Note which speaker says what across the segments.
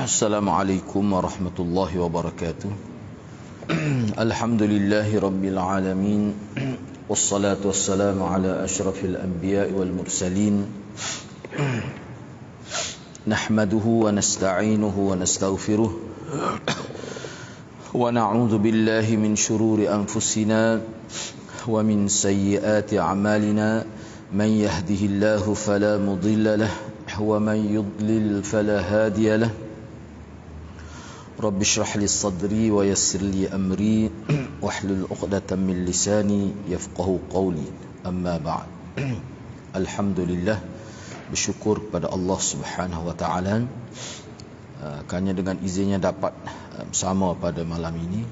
Speaker 1: Assalamualaikum warahmatullahi wabarakatuh. Alhamdulillahi rabbil alamin. Wassalatu wassalamu ala asyrafil anbiya'i wal mursalin. Nahmaduhu wa nasta'inuhu wa nastaghfiruh. Wa na'udzu billahi min shururi anfusina wa min sayyiati a'malina. Man yahdihillahu fala mudilla lahu wa man yudlil fala hadiya lahu. Rabbi shrah li sadri wa yassir li amri wahlul 'uqdatam min lisani yafqahu qawli. Amma ba'd. Alhamdulillah, bersyukur kepada Allah Subhanahu wa taala kerana dengan izinnya dapat bersama pada malam ini.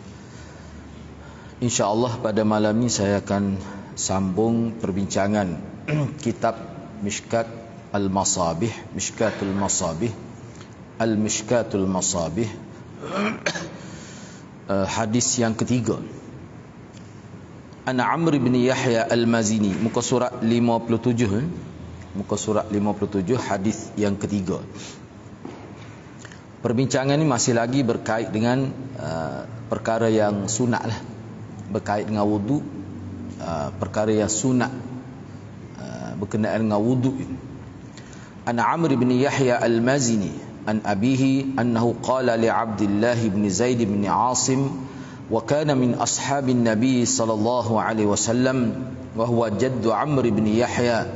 Speaker 1: Insya-Allah pada malam ini saya akan sambung perbincangan kitab Mishkat Al-Masabih, Mishkatul Masabih, Al-Mishkatul Masabih. Hadis yang ketiga. An Amr bin Yahya Al-Mazini, muka surat 57. Muka surat 57, hadis yang ketiga. Perbincangan ini masih lagi berkait dengan perkara yang sunat lah. Berkait dengan wudu, perkara yang sunat berkenaan dengan wudu. An Amr bin Yahya Al-Mazini an abihi annahu qala li Abdullah bin Zaid bin Asim wa kana min ashabin Nabi sallallahu alaihi wasallam wa huwa jaddu Amr bin Yahya,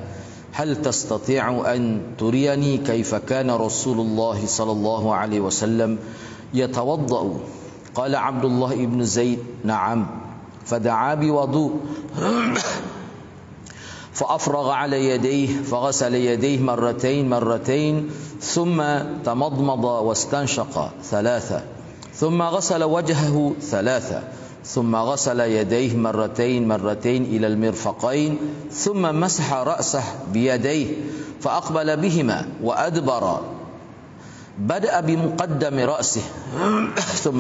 Speaker 1: hal tastati'u an turiyani kaifa kana Rasulullah sallallahu alaihi wasallam yatawaddau? Qala Abdullah ibn Zaid na'am, fada'a bi wudu فأفرغ على يديه فغسل يديه مرتين ثم تمضمض واستنشق ثلاثة ثم غسل وجهه ثلاثة ثم غسل يديه مرتين إلى المرفقين ثم مسح رأسه بيديه فأقبل بهما وأدبر، بدأ بمقدم رأسه ثم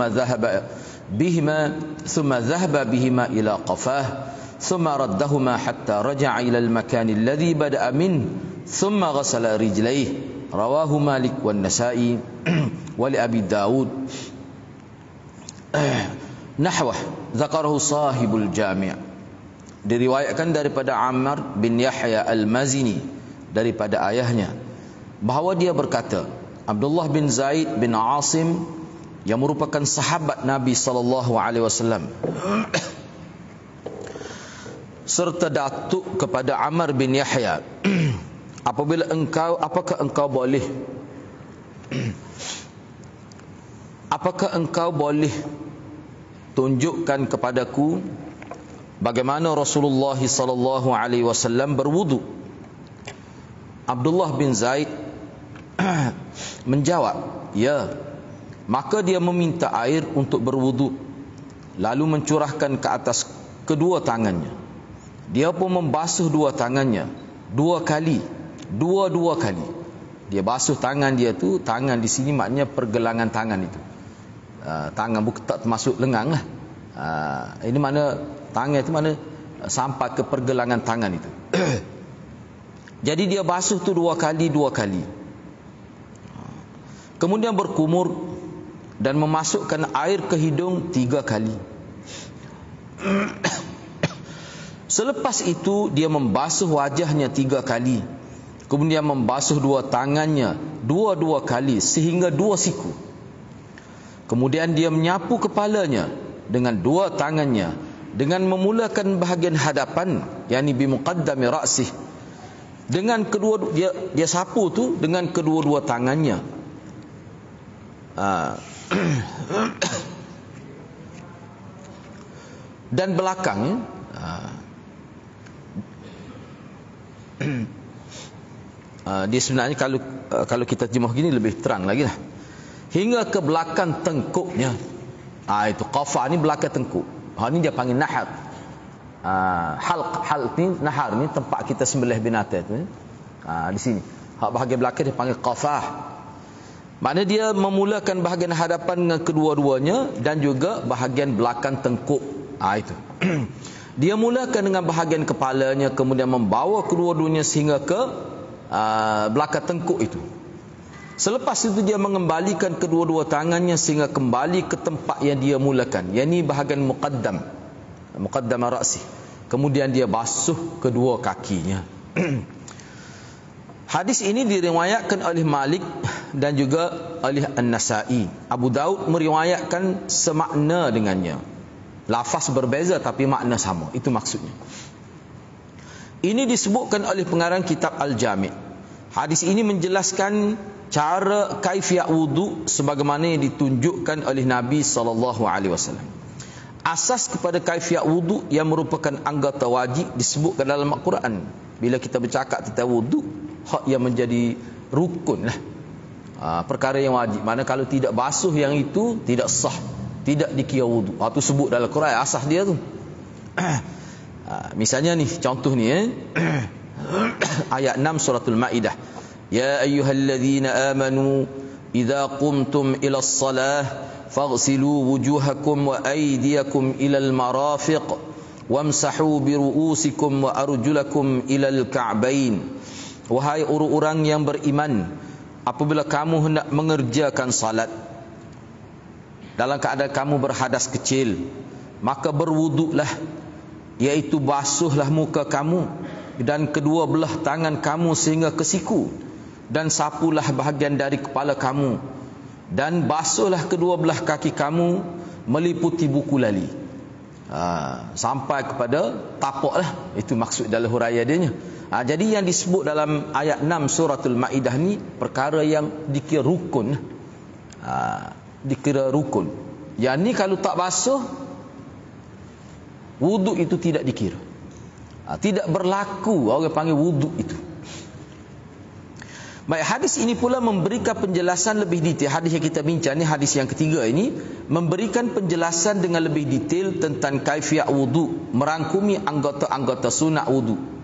Speaker 1: ذهب بهما إلى قفاه ثم ردهما حتى رجع إلى المكان الذي بدأ منه ثم غسل رجليه. رواه مالك والنسائي ولأبي داود نحوه ذكره صاحب الجامع. Diriwayatkan daripada Ammar bin Yahya Al-Mazini daripada ayahnya bahawa dia berkata, Abdullah bin Zaid bin Asim yang merupakan sahabat Nabi sallallahu alaihi wasallam serta datuk kepada Ammar bin Yahya, apakah engkau boleh tunjukkan kepadaku bagaimana Rasulullah sallallahu alaihi wasallam berwudu? Abdullah bin Zaid menjawab, ya. Maka dia meminta air untuk berwudu, lalu mencurahkan ke atas kedua tangannya. Dia pun membasuh dua tangannya dua kali. Dia basuh tangan dia tu, tangan di sini maknanya pergelangan tangan itu. Tangan bukan tak termasuk lengan lah. Ini mana tangan itu mana sampai ke pergelangan tangan itu. Jadi dia basuh tu dua kali. Kemudian berkumur dan memasukkan air ke hidung 3 kali. Selepas itu dia membasuh wajahnya 3 kali. Kemudian membasuh dua tangannya dua kali sehingga 2 siku. Kemudian dia menyapu kepalanya dengan 2 tangannya dengan memulakan bahagian hadapan, yakni bi muqaddami ra'sih. Dengan kedua dia sapu tu dengan kedua-dua tangannya. Dan belakangnya dia sebenarnya kalau kita terjemah gini lebih terang lagi lah. Hingga ke belakang tengkuknya. Itu qafa ni belakang tengkuk. Ini dia panggil nahar. Halq ni, nahar ni tempat kita sembelih binatang tu. Di sini. Hak bahagian belakang dia panggil qafah. Maknanya dia memulakan bahagian hadapan dengan kedua-duanya dan juga bahagian belakang tengkuk. Itu. Dia mulakan dengan bahagian kepalanya, kemudian membawa kedua-duanya sehingga ke belakang tengkuk itu. Selepas itu dia mengembalikan kedua-dua tangannya sehingga kembali ke tempat yang dia mulakan, yakni bahagian muqaddam ra'si. Kemudian dia basuh kedua kakinya. Hadis ini diriwayatkan oleh Malik dan juga oleh An-Nasa'i. Abu Daud meriwayatkan semakna dengannya. Lafaz berbeza tapi makna sama. Itu maksudnya. Ini disebutkan oleh pengarang kitab Al-Jami'. Hadis ini menjelaskan cara kaifiyat wudu sebagaimana yang ditunjukkan oleh Nabi SAW. Asas kepada kaifiyat wudu yang merupakan anggota wajib disebutkan dalam Al-Quran. Bila kita bercakap tentang wudu, hak yang menjadi rukun lah, perkara yang wajib. Mana kalau tidak basuh yang itu tidak sah, tidak dikira wudu. Itu sebut dalam Al-Quran asas dia tu. Misalnya ni, contoh ni ayat 6 suratul Maidah. Ya ayyuhalladzina amanu idza qumtum ila as-salah faghsilu wujuhakum wa aydiyakum ila al-marafiq wamsahu bi ru'usikum wa arjulakum ila al-ka'bain. Wahai orang-orang yang beriman, apabila kamu hendak mengerjakan salat dalam keadaan kamu berhadas kecil, maka berwuduklah, iaitu basuhlah muka kamu dan kedua belah tangan kamu sehingga ke siku, dan sapulah bahagian dari kepala kamu, dan basuhlah kedua belah kaki kamu meliputi buku lali, sampai kepada tapak lah. Itu maksud dalam huraian dia. Jadi yang disebut dalam ayat 6 suratul Maidah ni perkara yang dikira rukun. Dikira rukun. Yang ni kalau tak basuh, wuduk itu tidak dikira. Tidak berlaku, orang panggil wuduk itu. Baik, hadis ini pula memberikan penjelasan lebih detail. Hadis yang kita bincang ni, hadis yang ketiga ini, memberikan penjelasan dengan lebih detail tentang kaifiyat wudu, merangkumi anggota-anggota sunat wudu.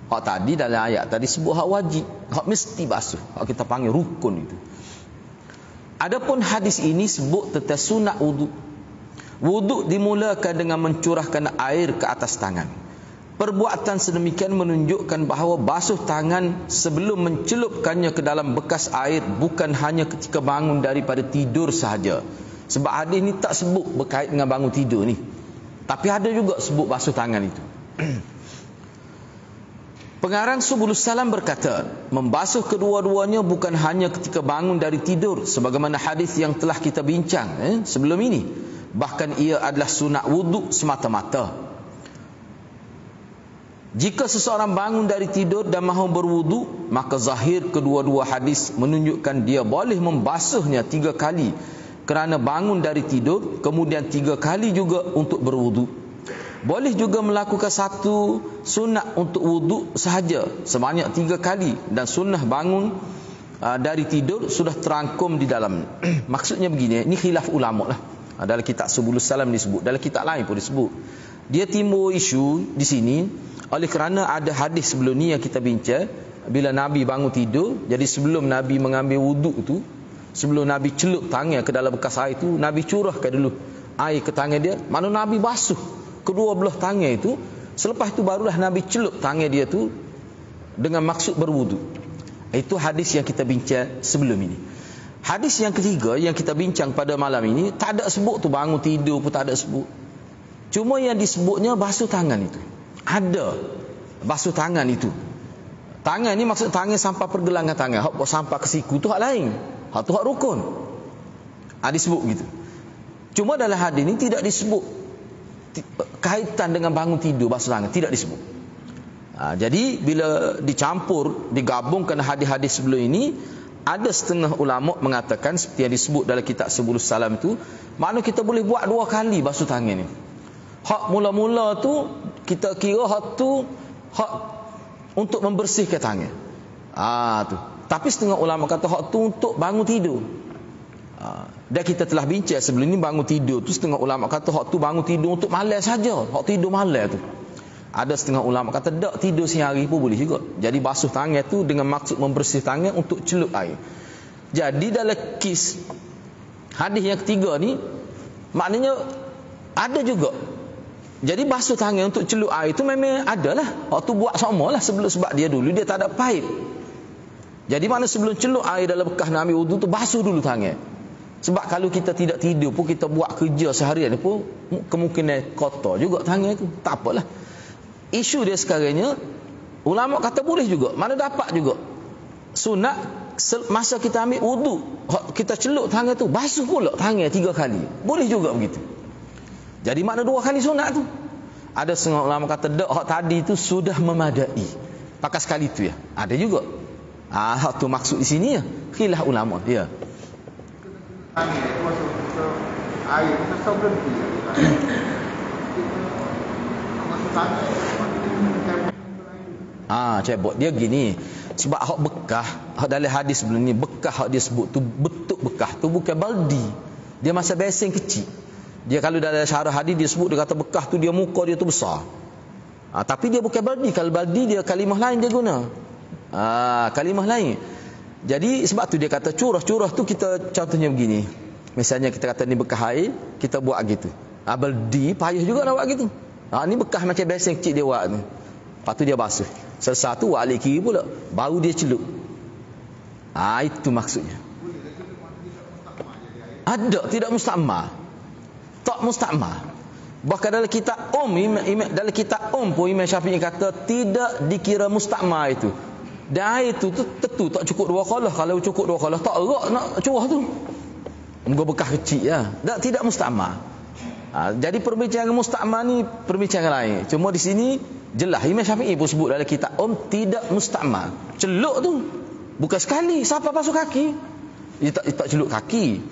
Speaker 1: Hak tadi dalam ayat tadi sebut hak wajib, hak mesti basuh, hak kita panggil rukun itu. Adapun hadis ini sebut tentang sunat wudu. Wudu dimulakan dengan mencurahkan air ke atas tangan. Perbuatan sedemikian menunjukkan bahawa basuh tangan sebelum mencelupkannya ke dalam bekas air bukan hanya ketika bangun daripada tidur sahaja. Sebab hadis ni tak sebut berkait dengan bangun tidur ni, tapi ada juga sebut basuh tangan itu. Pengarang Subulus Salam berkata, membasuh kedua-duanya bukan hanya ketika bangun dari tidur, sebagaimana hadis yang telah kita bincang sebelum ini. Bahkan ia adalah sunat wuduk semata-mata. Jika seseorang bangun dari tidur dan mahu berwuduk, maka zahir kedua-dua hadis menunjukkan dia boleh membasuhnya 3 kali kerana bangun dari tidur, kemudian 3 kali juga untuk berwuduk. Boleh juga melakukan satu sunat untuk wuduk sahaja sebanyak 3 kali, dan sunnah bangun dari tidur sudah terangkum di dalam. Maksudnya begini, ini khilaf ulama lah. Dalam kitab Subulus Salam disebut, dalam kitab lain pun disebut. Dia timbul isu di sini oleh kerana ada hadis sebelum ni yang kita bincang. Bila Nabi bangun tidur, jadi sebelum Nabi mengambil wuduk tu, sebelum Nabi celup tangan ke dalam bekas air tu, Nabi curahkan dulu air ke tangan dia. Mana Nabi basuh kedua belah tangan itu. Selepas itu barulah Nabi celup tangan dia tu dengan maksud berwuduk. Itu hadis yang kita bincang sebelum ini. Hadis yang ketiga yang kita bincang pada malam ini, tak ada sebut tu bangun tidur pun tak ada sebut. Cuma yang disebutnya basuh tangan itu. Ada basuh tangan itu. Tangan ni maksud tangan sampai pergelangan tangan. Hak sampai ke siku tu hak lain. Hak tu hak rukun. Disebut gitu. Cuma dalam hadis ni tidak disebut kaitan dengan bangun tidur basuh tangan, tidak disebut. Jadi bila dicampur, digabungkan hadis-hadis sebelum ini, ada setengah ulama mengatakan seperti yang disebut dalam kitab Subulus Salam tu, makna kita boleh buat 2 kali basuh tangan ni. Hak mula-mula tu kita kira hak tu hak untuk membersihkan tangan. Tu. Tapi setengah ulama kata hak tu untuk bangun tidur. Dan kita telah bincang sebelum ni, bangun tidur tu setengah ulama kata hak tu bangun tidur untuk malam saja, hak tidur malam tu. Ada setengah ulama kata tak, tidur siang hari pun boleh juga. Jadi basuh tangan tu dengan maksud membersih tangan untuk celup air. Jadi dalam kes hadis yang ketiga ni, maknanya ada juga. Jadi basuh tangan untuk celup air tu memang ada lah. Waktu buat sama lah sebab dia dulu dia tak ada pipe. Jadi mana sebelum celup air dalam bekas nak ambil wudu tu, basuh dulu tangan. Sebab kalau kita tidak tidur pun, kita buat kerja seharian pun, kemungkinan kotor juga tangan tu. Tak apalah. Isu dia sekarangnya, ulama kata boleh juga, mana dapat juga. Sunat, masa kita ambil wudu, kita celup tangan tu, basuh pula tangan 3 kali. Boleh juga begitu. Jadi mana 2 kali sunat tu? Ada setengah ulama kata, dak, hak tadi tu sudah memadai. Pakai sekali tu ya. Ada juga. Hak tu maksud di sini ya. Khilaf ulama. Ya.
Speaker 2: Air kita berhenti.
Speaker 1: Cebok dia gini. Sebab hak bekah, hak dalam hadis sebelum ni, bekah hak dia sebut tu, bentuk bekah tu bukan baldi. Dia masa beseng kecil. Dia kalau dalam syarah hadis dia sebut, dia kata bekah tu dia muka dia tu besar. Tapi dia bukan baldi. Kalau baldi dia kalimah lain dia guna. Kalimah lain. Jadi sebab tu dia kata curah tu kita contohnya begini. Misalnya kita kata ni bekah air, kita buat gitu. Baldi payah juga nak buat gitu. Ni bekah macam beseng kecil dia buat tu. Lepas tu dia basuh. Selesai tu balik kiri pula, baru dia celup. Itu maksudnya. Ada, tidak mustakmal. Tak mustakmal. Bahkan dalam kitab dalam kitab pun Imam Syafi'i kata tidak dikira mustakmal itu. Dan air itu tentu tak cukup 2 qalah. Kalau cukup 2 qalah tak erak nak curah tu. Muka bekas kecil ya. Tidak mustakmal. Jadi perbincangan mustakmal ni perbincangan lain. Cuma di sini jelas Imam Syafi'i pun sebut dalam kitab tidak mustakmal. Celup tu bukan sekali. Siapa basuh kaki? Dia tak celup kaki.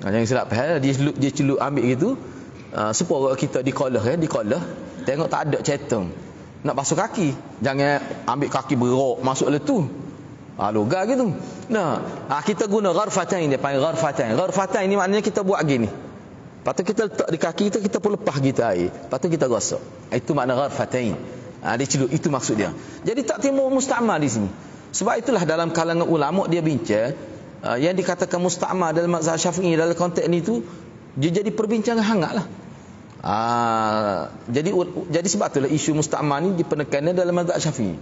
Speaker 1: Jangan silap faham. Dia celup ambil gitu. Supaya kita dikolah tengok tak ada cetong nak basuh kaki. Jangan ambil kaki berok masuk le tu. Logah gitu. Kita guna gharfatain, dia panggil gharfatain. Gharfatain ni maknanya kita buat gini. Lepas tu kita letak di kaki kita pun lepas kita air. Lepas tu kita gosok. Itu makna gharfatain. Dia celup, itu maksud dia. Jadi tak timbul mustakmal di sini. Sebab itulah dalam kalangan ulama dia bincang yang dikatakan mustakmal dalam mazhab Syafi'i dalam konteks ni tu, dia jadi perbincangan hangatlah. Jadi sebab itulah isu mustakmal ni dipenekannya dalam mazhab Syafi'i.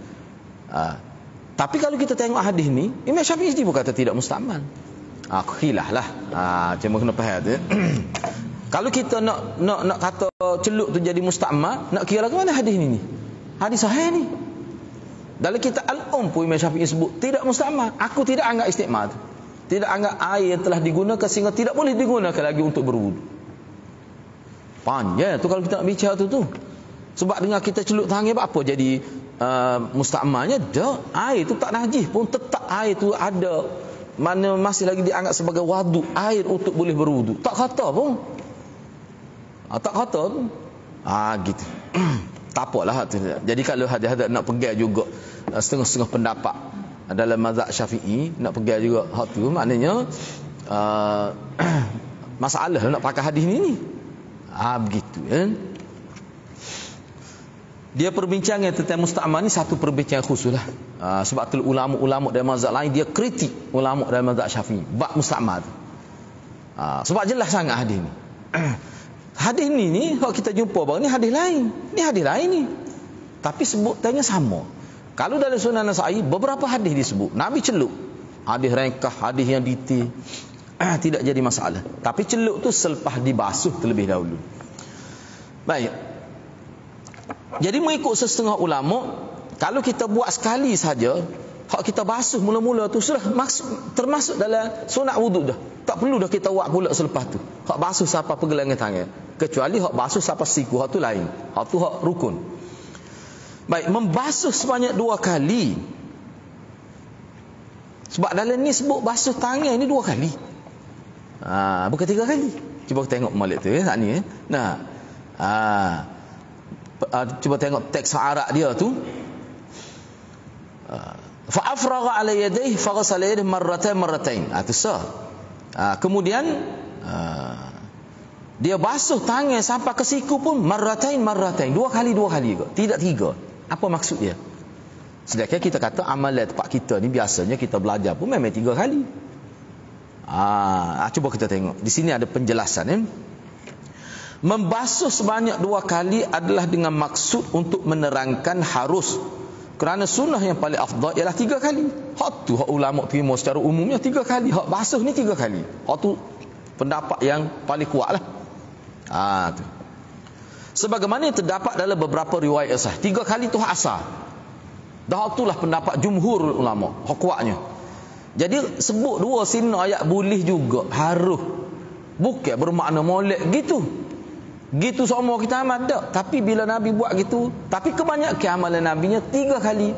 Speaker 1: Tapi kalau kita tengok hadis ni, Imam Syafi'i pun kata tidak mustakmal. Khilaf lah. Cuma kena faham tu. Kalau kita nak kata celup tu jadi mustakmal, nak kira ke mana hadis ni? Hadis sahih ni. Dalam kitab Al-Um pun Imam Syafi'i sebut tidak mustakmal. Aku tidak anggap istikmal tu. Tidak anggap air yang telah digunakan sehingga tidak boleh digunakan lagi untuk berwudu. Panjang tu kalau kita nak bicara tu. Sebab dengan kita celup tangan apa jadi mustakmalnya? Air tu tak najis pun tetap air tu ada. Mana masih lagi dianggap sebagai wadu, air untuk boleh berwudu. Tak kata pun. Tak kata tu. Gitu. Tak apalah tu. Jadi kalau hadis-hadis nak pegang juga setengah-setengah pendapat dalam mazhab Syafi'i, nak pegang juga hak tu, maknanya masalah nak pakai hadis ni. Begitu kan. Dia perbincangan tentang mustakmal ni satu perbincangan khusus lah. Sebab tu ulama-ulama dalam mazhab lain dia kritik ulama dalam mazhab Syafi'i bab mustakmal tu. Sebab jelas sangat hadis ni. Hadis ni kalau kita jumpa baru ni hadis lain. Ni hadis lain ni. Tapi sebutannya sama. Kalau dalam Sunan Nasa'i beberapa hadis disebut Nabi celup. Hadis ringkas, hadis yang detail. Tidak jadi masalah. Tapi celup tu selepas dibasuh terlebih dahulu. Baik. Jadi mengikut setengah ulama, kalau kita buat sekali saja, hak kita basuh mula-mula tu sudah termasuk dalam sunat wuduk dah. Tak perlu dah kita buat pula selepas tu. Hak basuh siapa pergelangan tangan. Kecuali hak basuh siapa siku, hak tu lain. Hak tu hak rukun. Baik, membasuh sebanyak 2 kali. Sebab dalam ni sebut basuh tangan ni 2 kali. Bukan 3 kali. Cuba tengok molek tu saat ni. Cuba tengok teks Arab dia tu. Fa afragha ala yadayhi fa ghasala yadayhi marratain. Itu sah. Kemudian dia basuh tangan sampai ke siku pun marratain. 2 kali juga. Tidak 3. Apa maksud dia? Sedangkan kita kata amalan tempat kita ni biasanya kita belajar pun memang 3 kali. Cuba kita tengok. Di sini ada penjelasan. Membasuh sebanyak 2 kali adalah dengan maksud untuk menerangkan harus Kerana sunnah yang paling afdal ialah 3 kali. Hak tu hak ulama terima secara umumnya 3 kali. Hak basuh ni 3 kali. Hak tu pendapat yang paling kuat lah. Tu. Sebagaimana yang terdapat dalam beberapa riwayat asal, 3 kali tu hak asal. Dah itulah pendapat jumhur ulama, hak kuatnya. Jadi sebut 2 sini ayat boleh juga, harus. Bukan bermakna molek gitu. Gitu semua kita amal tak. Tapi bila Nabi buat gitu, tapi kebanyakan amalan Nabinya 3 kali.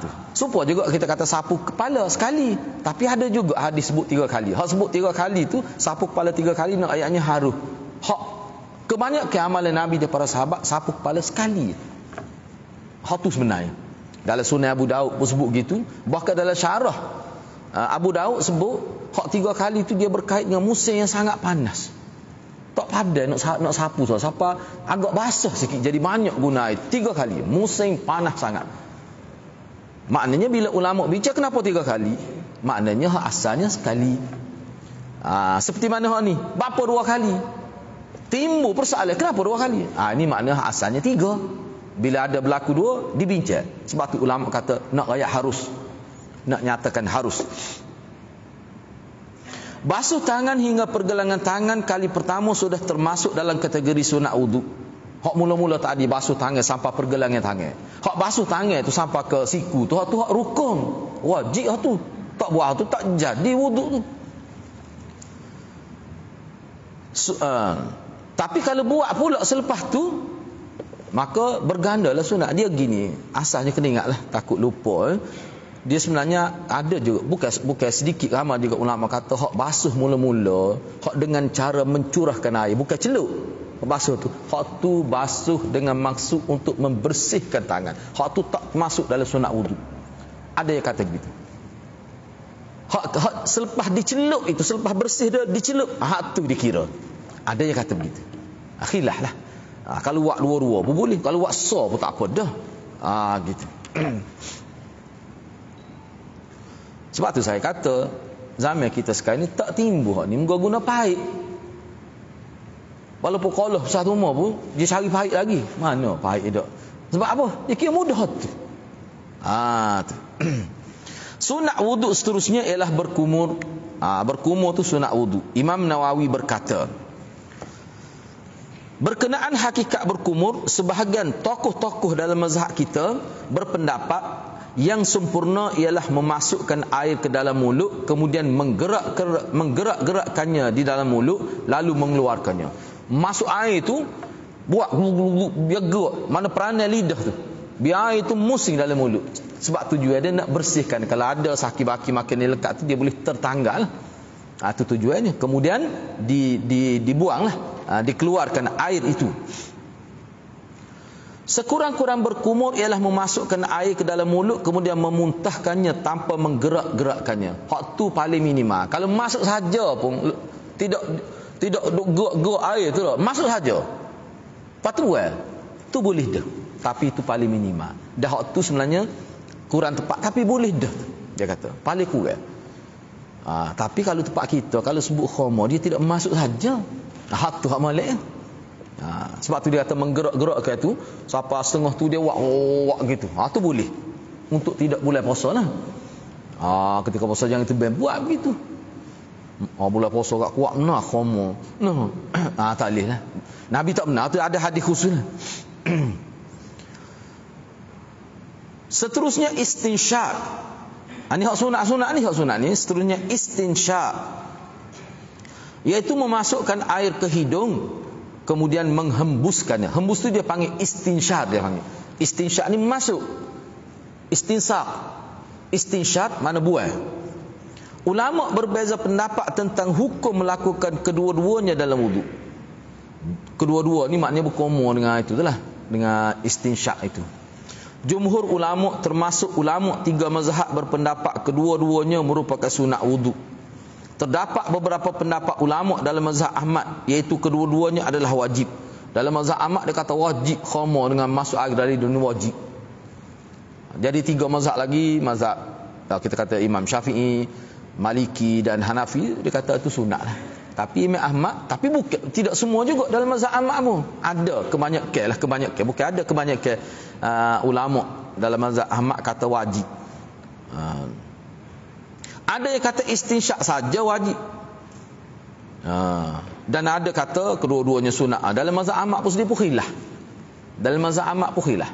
Speaker 1: Tu. Supaya juga kita kata sapu kepala sekali. Tapi ada juga hadis sebut 3 kali. Hak sebut 3 kali tu, sapu kepala 3 kali nak ayatnya harus. Hak kebanyakan amalan Nabi dan para sahabat sapu kepala sekali. Hak tu sebenarnya. Dalam Sunan Abu Daud pun sebut gitu. Bahkan dalam syarah Abu Daud sebut hak 3 kali tu dia berkait dengan musim yang sangat panas. Tak padan nak sapu siapa agak basah sikit, jadi banyak guna air 3 kali. Musim panas sangat. Maknanya bila ulama bincang kenapa 3 kali? Maknanya hak asalnya sekali. Seperti mana hak ni? Berapa 2 kali? Timbul persoalan kenapa 2 kali? Ini makna hak asalnya 3. Bila ada berlaku 2 dibincang. Sebab tu ulama kata nak ayat harus. Nak nyatakan harus. Basuh tangan hingga pergelangan tangan kali pertama sudah termasuk dalam kategori sunat wudu. Hak mula-mula tadi basuh tangan sampai pergelangan tangan. Hak basuh tangan tu sampai ke siku tu hak rukun. Wajib hak tu. Tak buat hak tu tak jadi wudu tu. Tapi kalau buat pula selepas tu, maka bergandalah sunat. Dia gini, asalnya kena ingatlah, takut lupa. Dia sebenarnya ada juga, bukan sedikit ramai juga ulama kata hak basuh mula-mula, hak dengan cara mencurahkan air, bukan celup. Hak basuh tu, hak tu basuh dengan maksud untuk membersihkan tangan. Hak tu tak masuk dalam sunat wudu. Ada yang kata begitu. Hak selepas dicelup itu, selepas bersih dia dicelup, hak tu dikira. Ada yang kata begitu. Khilaf lah. Kalau buat dua-dua pun boleh, kalau buat so pun tak apa dah. Gitu. Sebab tu saya kata zaman kita sekarang ni tak timbul hak ni guna pahit. Walaupun kalau satu rumah pun dia cari pahit lagi. Mana pahit dia dak? Sebab apa? Dia kira mudah tu. Tu. Sunat wudu seterusnya ialah berkumur. Berkumur tu sunat wudu. Imam Nawawi berkata, berkenaan hakikat berkumur, sebahagian tokoh-tokoh dalam mazhab kita berpendapat yang sempurna ialah memasukkan air ke dalam mulut, kemudian menggerak-gerakkannya di dalam mulut, lalu mengeluarkannya. Masuk air tu, buat biar gerak, mana peranan lidah tu, biar air tu musing dalam mulut. Sebab tujuan dia nak bersihkan. Kalau ada sakit baki makin dia lekat tu, dia boleh tertanggal. Itu tujuannya. Kemudian dibuanglah, dikeluarkan air itu. Sekurang-kurang berkumur ialah memasukkan air ke dalam mulut, kemudian memuntahkannya tanpa menggerak-gerakkannya. Hak tu paling minimal. Kalau masuk saja pun tidak gerak air tu lah, masuk saja. Patual tu boleh dah. Tapi itu paling minimal. Dah hak tu sebenarnya kurang tepat, tapi boleh dah. Dia kata paling kurang. Tapi kalau tempat kita, kalau sebut khamar, dia tidak masuk saja. Hak tu hak malik. Sebab tu dia kata menggerak-gerakkan tu, sampai setengah tu dia wak gitu. Tu boleh. Untuk tidak bulan puasa lah. Ketika puasa jangan terben buat begitu. Bulan puasa kat kuat nah khamar. Tak boleh lah. Nabi tak benar, tu ada hadis khusus lah. Seterusnya istinsyaq. Ini hak sunat-sunat ni. Seterusnya istinsyaq, iaitu memasukkan air ke hidung, kemudian menghembuskannya. Hembus tu dia panggil istinsyaq, dia panggil. Istinsyaq ni masuk. Istinsyaq mana buang. Ulama berbeza pendapat tentang hukum melakukan kedua-duanya dalam wudu. Kedua-dua ni maknanya berkumur dengan itu lah, dengan istinsyaq itu. Jumhur ulama termasuk ulama 3 mazhab berpendapat kedua-duanya merupakan sunat wudu. Terdapat beberapa pendapat ulama dalam mazhab Ahmad, iaitu kedua-duanya adalah wajib. Dalam mazhab Ahmad dia kata wajib khamar dengan masuk air dari dunia wajib. Jadi 3 mazhab lagi, mazhab kita kata Imam Syafi'i, Maliki dan Hanafi, dia kata itu sunat lah. Tapi Imam Ahmad, tapi bukan tidak semua juga dalam mazhab Ahmad pun. Ada kebanyakan bukan ada kebanyakan ulama dalam mazhab Ahmad kata wajib. Ada yang kata istinsyak saja wajib. Dan ada kata kedua-duanya sunat. Dalam mazhab Ahmad pun sendiri pun khilaf. Dalam mazhab Ahmad pun khilaf.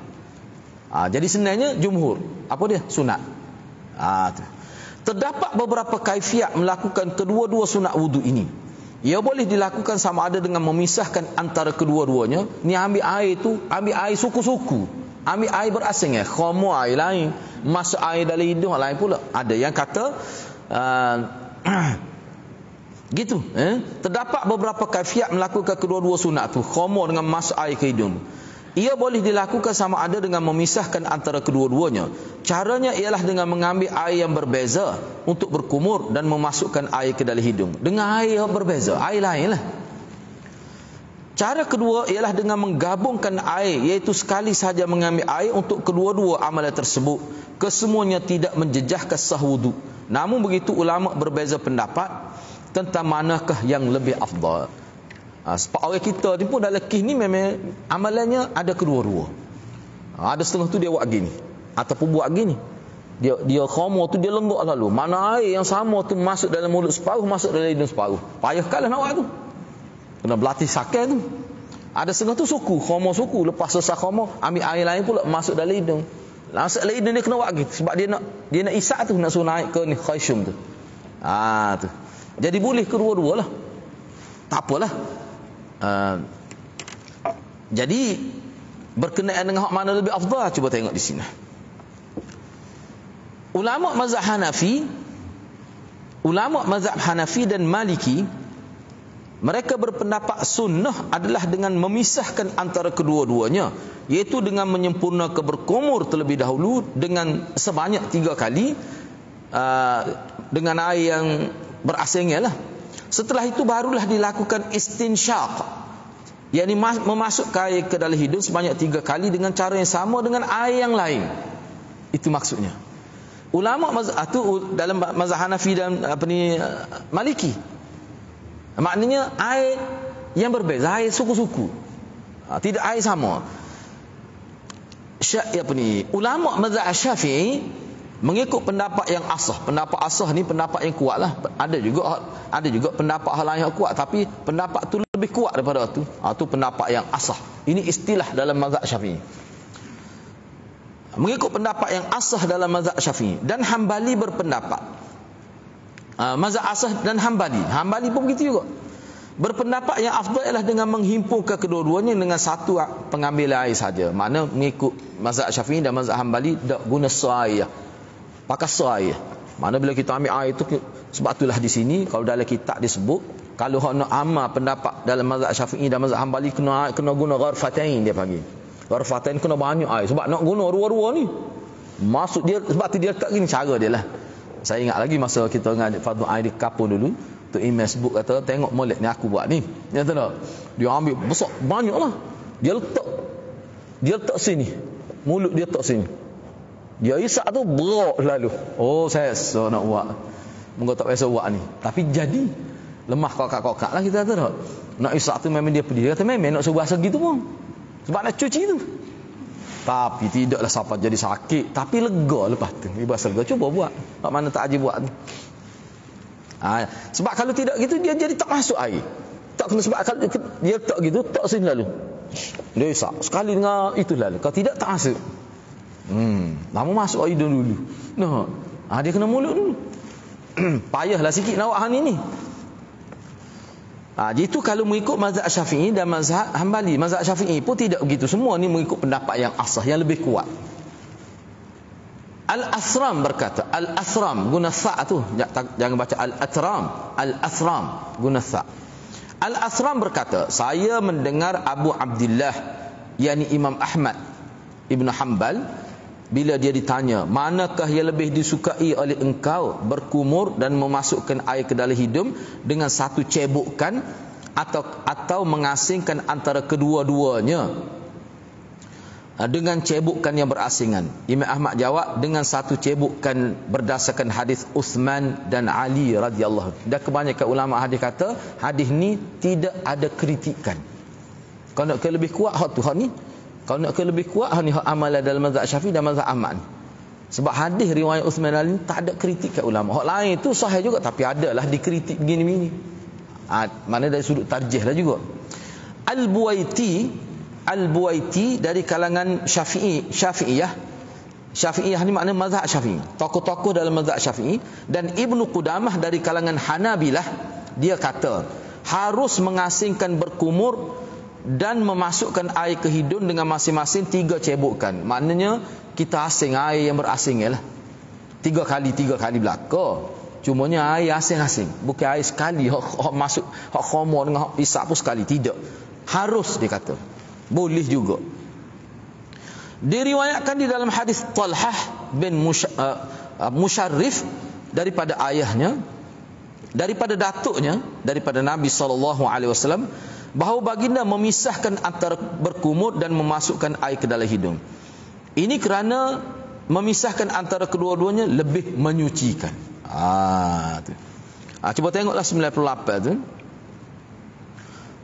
Speaker 1: Jadi sebenarnya jumhur apa dia? Sunat. Terdapat beberapa kaifiat melakukan kedua-dua sunat wudu ini. Ia boleh dilakukan sama ada dengan memisahkan antara kedua-duanya. Ni ambil air tu, ambil air suku-suku. Ambil air berasing khamur air lain, masuk air dalam hidung lain pula. Ada yang kata gitu. Terdapat beberapa kaifiat melakukan kedua-dua sunat tu, khamur dengan masuk air ke hidung. Ia boleh dilakukan sama ada dengan memisahkan antara kedua-duanya. Caranya ialah dengan mengambil air yang berbeza untuk berkumur dan memasukkan air ke dalam hidung. Dengan air yang berbeza, air lain lah. Cara kedua ialah dengan menggabungkan air, iaitu sekali sahaja mengambil air untuk kedua-dua amalan tersebut. Kesemuanya tidak menjejaskan sah wudu. Namun begitu ulama berbeza pendapat tentang manakah yang lebih afdal. Sebab orang kita ni pun dalam kis ni memang amalannya ada kedua-dua. Ada setengah tu dia buat gini ataupun buat gini. Dia khamur tu dia lenggak lalu. Mana air yang sama tu masuk dalam mulut separuh, masuk dalam hidung separuh. Payah kalah nak buat tu. Kena berlatih sakit tu. Ada setengah tu suku, khamur suku, lepas selesai khamur ambil air lain pula masuk dalam hidung. Masuk dalam hidung dia kena buat gitu sebab dia nak isak tu, nak suruh naik ke ni khayshum tu. Tu. Jadi boleh kedua-dua lah. Tak apalah. Jadi berkenaan dengan hak mana lebih afdal, cuba tengok di sini. Ulama mazhab Hanafi dan Maliki, mereka berpendapat sunnah adalah dengan memisahkan antara kedua-duanya, iaitu dengan menyempurnakan berkumur terlebih dahulu dengan sebanyak 3 kali dengan air yang berasingnya lah. Setelah itu barulah dilakukan istinsyaq, yakni memasukkan air ke dalam hidung sebanyak 3 kali dengan cara yang sama dengan air yang lain. Itu maksudnya. Ulama mazhab tu dalam mazhab Hanafi dan Maliki, maknanya air yang berbeza, air suku-suku. Tidak air sama. Ulama mazhab Syafi'i mengikut pendapat yang asah. Pendapat asah ni pendapat yang kuat lah. Ada juga pendapat hal lain yang kuat, tapi pendapat tu lebih kuat daripada tu. Tu pendapat yang asah. Ini istilah dalam mazhab Syafi'i. Mengikut pendapat yang asah dalam mazhab Syafi'i. Dan Hambali berpendapat, mazhab asah dan Hambali pun begitu juga, berpendapat yang afdal ialah dengan menghimpunkan kedua-duanya dengan satu pengambilan air saja. Mana mengikut mazhab Syafi'i dan mazhab Hambali tak guna sair, pakai sair. Mana bila kita ambil air tu, sebab itulah di sini kalau dalam kitab disebut, kalau hak nak amal pendapat dalam mazhab Syafi'i dan mazhab Hambali kena guna gharfatain, dia panggil. Gharfatain kena banyak air sebab nak guna dua-dua ni. Maksud dia sebab tu dia letak gini cara dia lah. Saya ingat lagi masa kita ngaji fardhu air di kapur dulu, tu imam sebut kata tengok molek ni aku buat ni. Ya tahu tak? Dia ambil besar banyaklah. Dia letak sini. Mulut dia letak sini. Dia isap tu berak lalu. Oh, saya nak buat. Moga tak biasa buat ni. Tapi jadi lemah kokak-kokak lah kita tahu tak? Nak isap tu memang dia pedih. Dia kata memang nak suruh bahasa gitu pun. Sebab nak cuci tu. Tapi tidaklah sampai jadi sakit, tapi lega lepas tu. Ibas lega, cuba buat. Tak mana tak aja buat tu. Sebab kalau tidak gitu dia jadi tak masuk air. Tak kena, sebab kalau dia tak gitu, tak sini lalu. Dia isap sekali dengan itu lalu. Kalau tidak tak masuk. Lama masuk air dulu. Nah, dia kena mulut dulu. Payahlah sikit nak buat hal ni. Jadi itu kalau mengikut mazhab Syafi'i dan mazhab Hambali. Mazhab Syafi'i pun tidak begitu. Semua ni mengikut pendapat yang asah, yang lebih kuat. Al-Athram berkata, Al-Athram guna sa' tu, jangan baca Al-Athram. Al-Athram guna sa'. Al-Athram berkata, saya mendengar Abu Abdillah, yakni Imam Ahmad Ibn Hanbal, bila dia ditanya, manakah yang lebih disukai oleh engkau, berkumur dan memasukkan air ke dalam hidung dengan satu cebukan atau mengasingkan antara kedua-duanya? dengan cebukan yang berasingan. Imam Ahmad jawab dengan satu cebukan berdasarkan hadis Uthman dan Ali radhiyallahu. Dan kebanyakan ulama hadis kata hadis ni tidak ada kritikan. Kalau nak ke lebih kuat hak tu hak ni. Kalau nak ke lebih kuat hak ni hak amalan dalam mazhab Syafi'i dan mazhab Ahmad ni. Sebab hadis riwayat Uthman dan Ali tak ada kritikan ulama. Hak lain tu sahih juga tapi adalah dikritik begini-begini. Mana dari sudut tarjih lah juga. Al-Buaiti dari kalangan Syafi'iyah ni makna mazhab Syafi'i, tokoh-tokoh dalam mazhab Syafi'i. Dan Ibnu Qudamah dari kalangan Hanabilah, dia kata harus mengasingkan berkumur dan memasukkan air ke hidung dengan masing-masing 3 cebukan. Maknanya kita asing air yang berasing lah 3 kali belaka. Cumanya air asing-asing, bukan air sekali hak masuk hak khamar dengan hak isap pun sekali, tidak. Harus dia kata. Boleh juga. Diriwayatkan di dalam hadis Talhah bin Musharrif daripada ayahnya, daripada datuknya, daripada Nabi SAW, bahawa baginda memisahkan antara berkumur dan memasukkan air ke dalam hidung. Ini kerana memisahkan antara kedua-duanya lebih menyucikan. Cuba tengoklah 98 tu.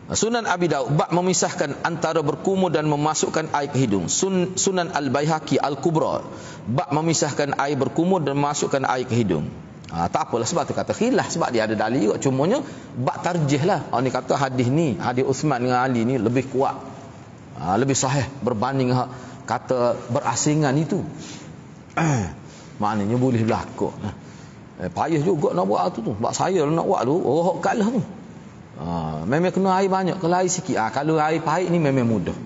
Speaker 1: Sunan Abi Daud bab memisahkan antara berkumur dan memasukkan air ke hidung. Sunan Al-Baihaqi Al-Kubra bab memisahkan air berkumur dan memasukkan air ke hidung. Tak apalah sebab tu kata khilaf, sebab dia ada dalil juga. Cumanya bab tarjih lah. Ni kata hadis ni, hadis Uthman dengan Ali ni lebih kuat, lebih sahih berbanding kata berasingan itu. Maknanya boleh berlaku. Payah juga nak buat tu. Sebab saya nak buat tu, orang kalah tu. Memang kena air banyak. Kalau air sikit, kalau air pahit ni memang mudah.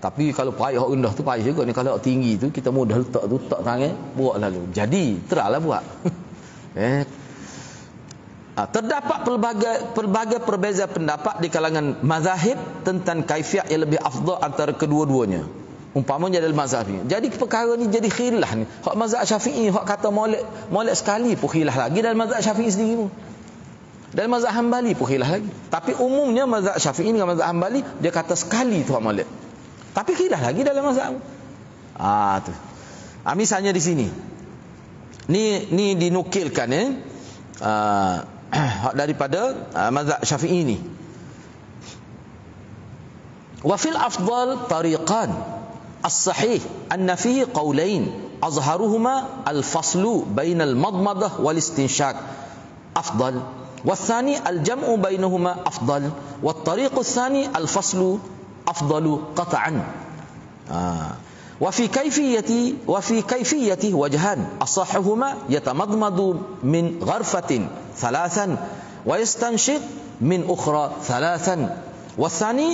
Speaker 1: Tapi kalau pahit hak rendah tu payah juga ni. Kalau hak tinggi tu kita mudah letak tangan, buat lalu. Jadi terahlah buat. Terdapat pelbagai perbezaan pendapat di kalangan mazahib tentang kaifiat yang lebih afdal antara kedua-duanya. Umpamanya dalam mazhab ni. Jadi perkara ni jadi khilaf ni. Hak mazhab Syafi'i hak kata molek sekali pun khilaf lagi dalam mazhab Syafi'i sendiri pun. Dan mazhab Hambali pun khilaf lagi. Tapi umumnya mazhab Syafi'i dengan mazhab Hambali dia kata sekali tu hak molek. Tapi khilaf lagi dalam mazhab. Tu. Misalnya di sini. Ni dinukilkan daripada mazhab Syafi'i ni. Wa fil afdal tariqan as-sahih anna fihi qawlain azharuhuma al-faslu bainal madmadah wal istinshaq afdal. والثاني الجمع بينهما أفضل والطريق الثاني الفصل أفضل قطعا وفي كيفية وجهان أصحهما يتمضمض من غرفة 3 ويستنشق من أخرى 3 والثاني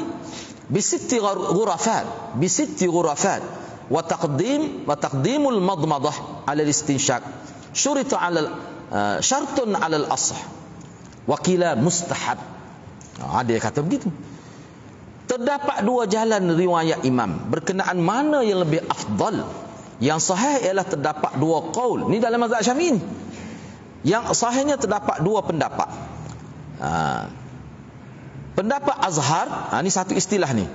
Speaker 1: ب6 غرفات وتقديم المضمضة على الاستنشاق شرط على الأصح Wakila mustahab. Ada yang kata begitu. Terdapat 2 jalan riwayat imam berkenaan mana yang lebih afdal. Yang sahih ialah terdapat 2 qaul. Ni dalam mazhab Syafi'i ni. Yang sahihnya terdapat 2 pendapat. Pendapat azhar, ni satu istilah ni.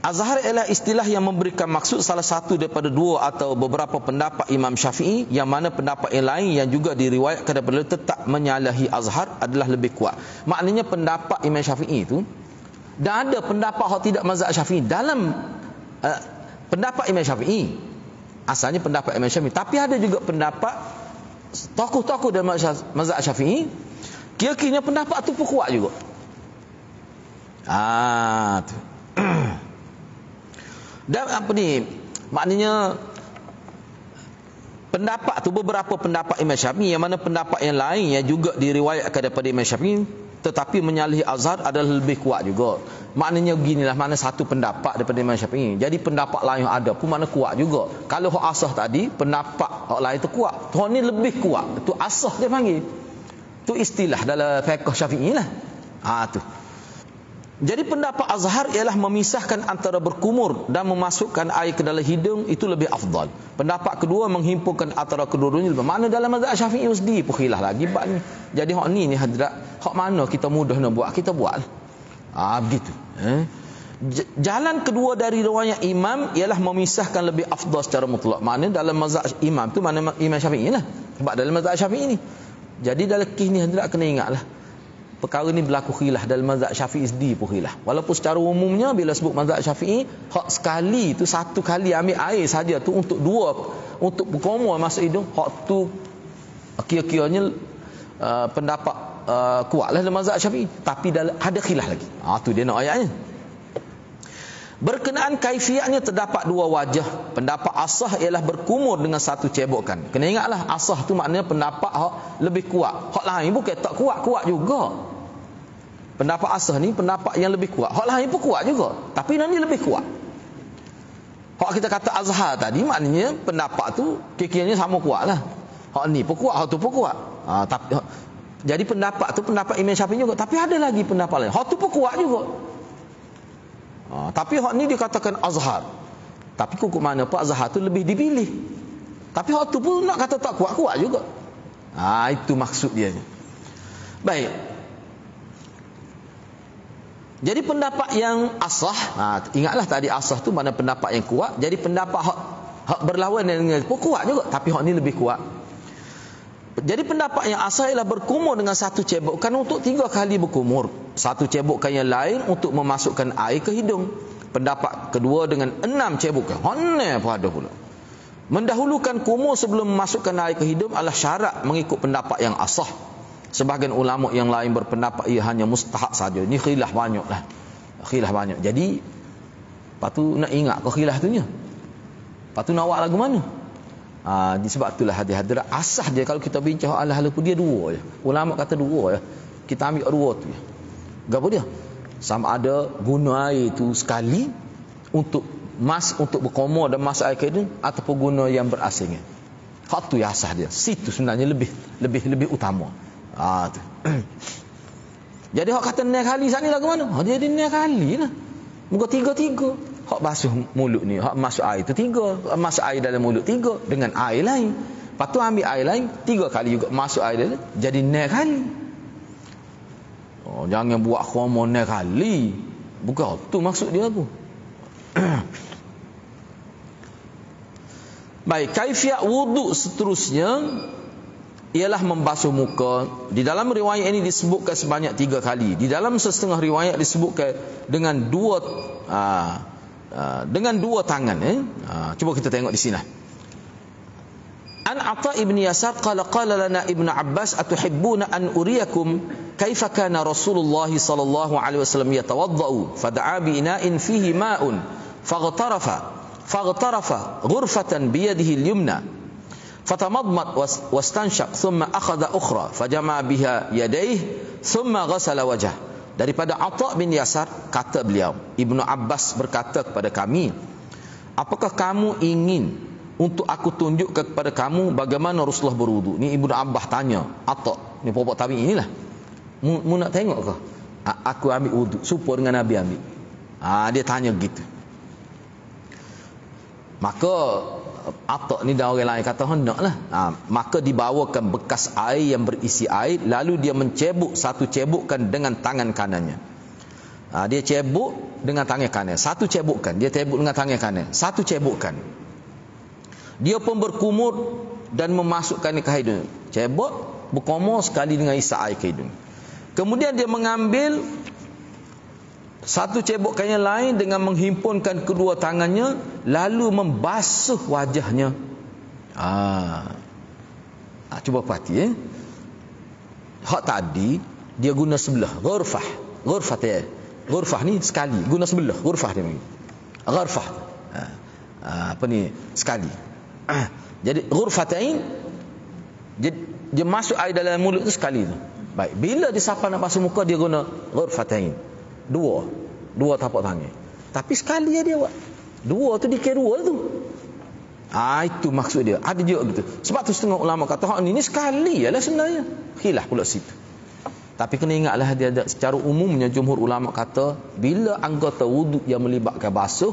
Speaker 1: Azhar ialah istilah yang memberikan maksud salah satu daripada 2 atau beberapa pendapat Imam Syafi'i, yang mana pendapat yang lain yang juga diriwayatkan daripada tetap menyalahi azhar adalah lebih kuat. Maknanya pendapat Imam Syafi'i itu, dan ada pendapat yang tidak mazhab Syafi'i dalam pendapat Imam Syafi'i. Asalnya pendapat Imam Syafi'i, tapi ada juga pendapat tokoh-tokoh dalam mazhab Syafi'i, kira-kiranya pendapat tu pun kuat juga. Tu. Dan apa ni, maknanya pendapat tu, beberapa pendapat Imam Syafi'i, yang mana pendapat yang lain yang juga diriwayatkan daripada Imam Syafi'i tetapi menyalahi azhar adalah lebih kuat juga. Maknanya beginilah, mana satu pendapat daripada Imam Syafi'i, jadi pendapat lain yang ada pun mana kuat juga. Kalau hak asah tadi, pendapat hak lain tu kuat, hak ni lebih kuat, tu asah dia panggil. Tu istilah dalam fiqh Syafi'i lah. Tu. Jadi pendapat azhar ialah memisahkan antara berkumur dan memasukkan air ke dalam hidung, itu lebih afdal. Pendapat kedua menghimpunkan antara kedua-duanya. Mana dalam mazhab Syafi'i sendiri pun khilaf lagi bab ni. Jadi hak ni hadrat, hak mana kita mudah nak buat, kita buat. Begitu. Jalan kedua dari riwayat imam ialah memisahkan lebih afdal secara mutlak. Maknanya dalam mazhab imam tu mana Imam Syafi'i lah. Sebab dalam mazhab Syafi'i ni. Jadi dalam kisah ni hendak kena ingatlah. Perkara ni berlaku khilaf dalam mazhab Syafi'i sendiri pun khilaf. Walaupun secara umumnya bila sebut mazhab Syafi'i, hak sekali tu satu kali ambil air saja tu untuk berkomor masuk hidung, hak tu kira-kiranya pendapat kuatlah dalam mazhab Syafi'i. Tapi ada khilaf lagi. Tu dia nak ayatnya. Berkenaan kaifiatnya terdapat dua wajah. Pendapat asah ialah berkumur dengan satu cebokan. Kena ingatlah asah tu maknanya pendapat hak lebih kuat. Hak lain bukan tak kuat juga. Pendapat asah ni pendapat yang lebih kuat. Hak lain pun kuat juga, tapi yang ni lebih kuat. Hak kita kata azhar tadi maknanya pendapat tu kira-kiranya sama kuatlah. Hak ni pun kuat, hak tu pun kuat. Jadi pendapat tu pendapat Imam Syafi'i juga, tapi ada lagi pendapat lain. Hak tu pun kuat juga. Tapi hak ni dikatakan azhar. Tapi kok mana Pak azhar tu lebih dipilih. Tapi hak tu pun nak kata tak kuat-kuat juga. Itu maksud dia. Baik. Jadi pendapat yang asah, ingatlah tadi asah tu mana pendapat yang kuat. Jadi pendapat hak berlawan dengan pun kuat juga, tapi hak ni lebih kuat. Jadi pendapat yang asal ialah berkumur dengan satu cebokan untuk 3 kali berkumur. Satu cebokan yang lain untuk memasukkan air ke hidung. Pendapat kedua dengan 6 cebokan. Hanya pun ada pula. Mendahulukan kumur sebelum memasukkan air ke hidung adalah syarat mengikut pendapat yang asah. Sebahagian ulama yang lain berpendapat ia hanya mustahab saja. Ini khilaf banyak lah. Khilaf banyak. Jadi, lepas tu nak ingat ke khilaf tu nya? Lepas tu nak awak lagu mana? Sebab itulah hadirat asah dia kalau kita bincang hal-hal pun dia dua je. Ulama kata dua je. Kita ambil dua tu je. Gapo dia? Sama ada guna air tu sekali untuk berkomor dan masuk air ke hidung ataupun guna yang berasingnya. Hak tu yang asah dia. Situ sebenarnya lebih utama. Tu. Jadi hak kata 9 kali saat ni lagu mana? Dia 9 kali lah. Muka 3-3. Hak basuh mulut ni, hak masuk air tu 3, masuk air dalam mulut 3 dengan air lain. Lepas tu ambil air lain 3 kali juga masuk air dalam, jadi 9 kali. Jangan buat khomor 9 kali. Bukan tu maksud dia tu. Baik, kaifiat wuduk seterusnya ialah membasuh muka. Di dalam riwayat ini disebutkan sebanyak 3 kali. Di dalam setengah riwayat disebutkan dengan dua tangan. Cuba kita tengok di sini. An Atha ibn Yasar qala lana Ibn Abbas atuhibbuna an uriyakum kaifa kana Rasulullah sallallahu alaihi wasallam yatawaddau fada'a bi ina'in fihi ma'un faghtarafa ghurfatan bi yadihi al-yumna fatamadmat wastanshaq thumma akhadha ukhra fajama'a biha yadayhi thumma ghasala wajhah. Daripada Atha bin Yasar kata beliau, Ibnu Abbas berkata kepada kami, apakah kamu ingin untuk aku tunjukkan kepada kamu bagaimana Rasulullah berwudu? Ni Ibnu Abbas tanya Atha, ni pokok tabi'in inilah. Mu nak tengok ke? Aku ambil wudu serupa dengan Nabi ambil. Dia tanya gitu. Maka Atha ni dan orang lain kata hendaklah. Maka dibawakan bekas air yang berisi air, lalu dia mencebuk satu cebukan dengan tangan kanannya. Dia cebuk dengan tangan kanan. Satu cebukan, dia cebuk dengan tangan kanan. Satu cebukan. Dia pun berkumur dan memasukkan ke hidung. Cebuk, berkumur sekali dengan isi air ke hidung. Kemudian dia mengambil satu cebukan yang lain dengan menghimpunkan kedua tangannya, lalu membasuh wajahnya. Cuba perhati hak tadi dia guna sebelah ghurfah. Ghurfah ni sekali, guna sebelah ghurfah dia. Ghurfah. Apa ni? Sekali. Jadi ghurfatain dia masuk air dalam mulut tu sekali tu. Baik, bila dia siapa nak basuh muka dia guna ghurfatain. Dua tapak tangan. Tapi sekali dia buat. Dua tu dikira dua tu. Itu maksud dia. Ada juga gitu. Sebab tu setengah ulama kata hak ni sekali lah sebenarnya. Khilaf pula situ. Tapi kena ingatlah dia ada secara umumnya jumhur ulama kata bila anggota wuduk yang melibatkan basuh,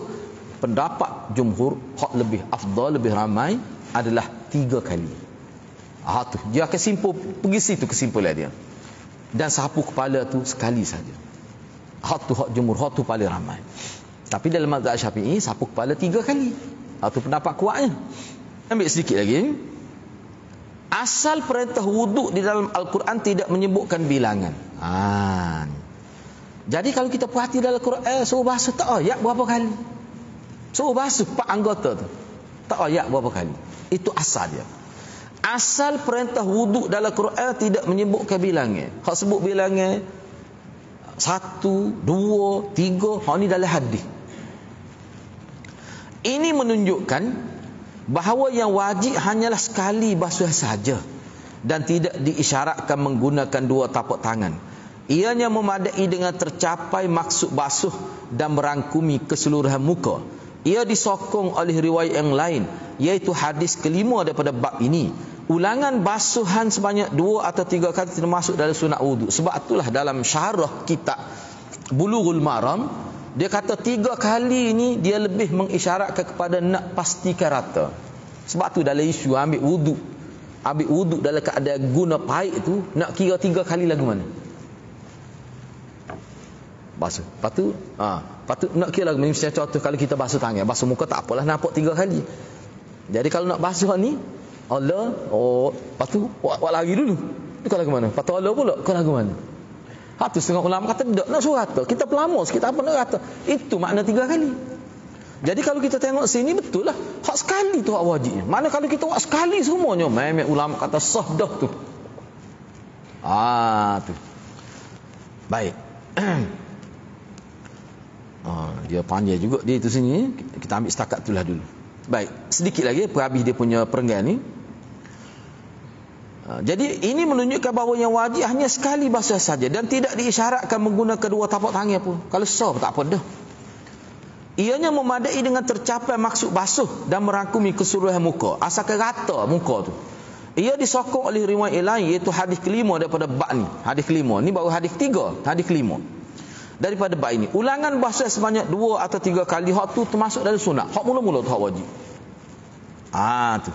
Speaker 1: pendapat jumhur hak lebih afdal, lebih ramai adalah 3 kali. Tu dia akan simpul pergi situ kesimpulan dia. Dan sapu kepala tu sekali saja. Hak tu hak jumhur, hak tu paling ramai. Tapi dalam mazhab Syafi'i sapu kepala 3 kali. Itu pendapat kuatnya. Ambil sedikit lagi. Asal perintah wuduk di dalam Al-Quran tidak menyebutkan bilangan. Jadi kalau kita perhati dalam Al-Quran, suruh basuh tak ayat berapa kali. Suruh basuh 4 anggota tu, tak ayat berapa kali. Itu asal dia. Asal perintah wuduk dalam Al-Quran tidak menyebutkan bilangan. Hak sebut bilangan 1, 2, 3, hak ni dalam hadis. Ini menunjukkan bahawa yang wajib hanyalah sekali basuh saja dan tidak diisyaratkan menggunakan 2 tapak tangan. Ianya memadai dengan tercapai maksud basuh dan merangkumi keseluruhan muka. Ia disokong oleh riwayat yang lain, iaitu hadis kelima daripada bab ini. Ulangan basuhan sebanyak 2 atau 3 kali termasuk dalam sunat wuduk. Sebab itulah dalam syarah kitab Bulughul Maram, dia kata 3 kali ini dia lebih mengisyaratkan kepada nak pastikan rata. Sebab tu dalam isu ambil wuduk dalam keadaan guna paik tu, nak kira 3 kali lagu mana? Basuh. Lepas tu nak kira lagu, misalnya contoh kalau kita basuh tangan, basuh muka tak apalah, nampak 3 kali. Jadi kalau nak basuh ni, Allah, lepas tu buat lagi dulu. Kau lagu mana? Lepas tu Allah pula, kau lagu mana? Tu setengah ulama kata tak nak suruh rata. Kita pelama sikit apa nak rata. Itu makna 3 kali. Jadi kalau kita tengok sini betul lah. Hak sekali tu hak wajibnya. Mana kalau kita buat sekali semuanya, memang ulama kata sah dah tu. Tu. Baik. Dia panjang juga dia itu sini. Kita ambil setakat itulah dulu. Baik, sedikit lagi perhabis dia punya perenggan ni. Jadi ini menunjukkan bahawa yang wajib hanya sekali basuh saja dan tidak diisyaratkan menggunakan 2 tapak tangan pun. Kalau sah tak apa dah. Ianya memadai dengan tercapai maksud basuh dan merangkumi keseluruhan muka, asalkan rata muka tu. Ia disokong oleh riwayat lain, iaitu hadis kelima daripada bab ni. Hadis kelima ni baru hadis ketiga, hadis kelima daripada bab ini. Ulangan basuh sebanyak 2 atau 3 kali, hak tu termasuk dalam sunat. Hak mula-mula tu hak wajib. Tu.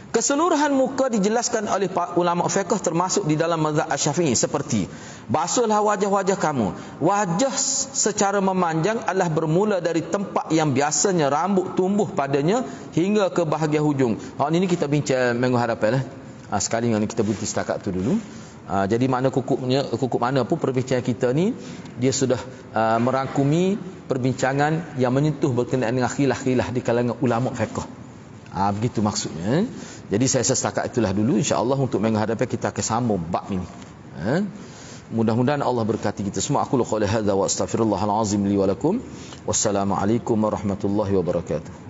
Speaker 1: Keseluruhan muka dijelaskan oleh ulama fiqh termasuk di dalam mazhab Syafi'i seperti basuhlah wajah-wajah kamu. Wajah secara memanjang adalah bermula dari tempat yang biasanya rambut tumbuh padanya hingga ke bahagian hujung. Ini kita bincang minggu hadapan lah. Sekali dengan kita berhenti setakat tu dulu. Jadi makna kukuk mana pun perbincangan kita ni dia sudah merangkumi perbincangan yang menyentuh berkenaan dengan khilaf-khilaf di kalangan ulama fiqh. Begitu maksudnya. Jadi saya setakat itulah dulu. InsyaAllah untuk minggu hadapan kita akan sambung bab ini. Mudah-mudahan Allah berkati kita semua. Aku qouli hadza wa astaghfirullahal azim li wa lakum. Wassalamualaikum warahmatullahi wabarakatuh.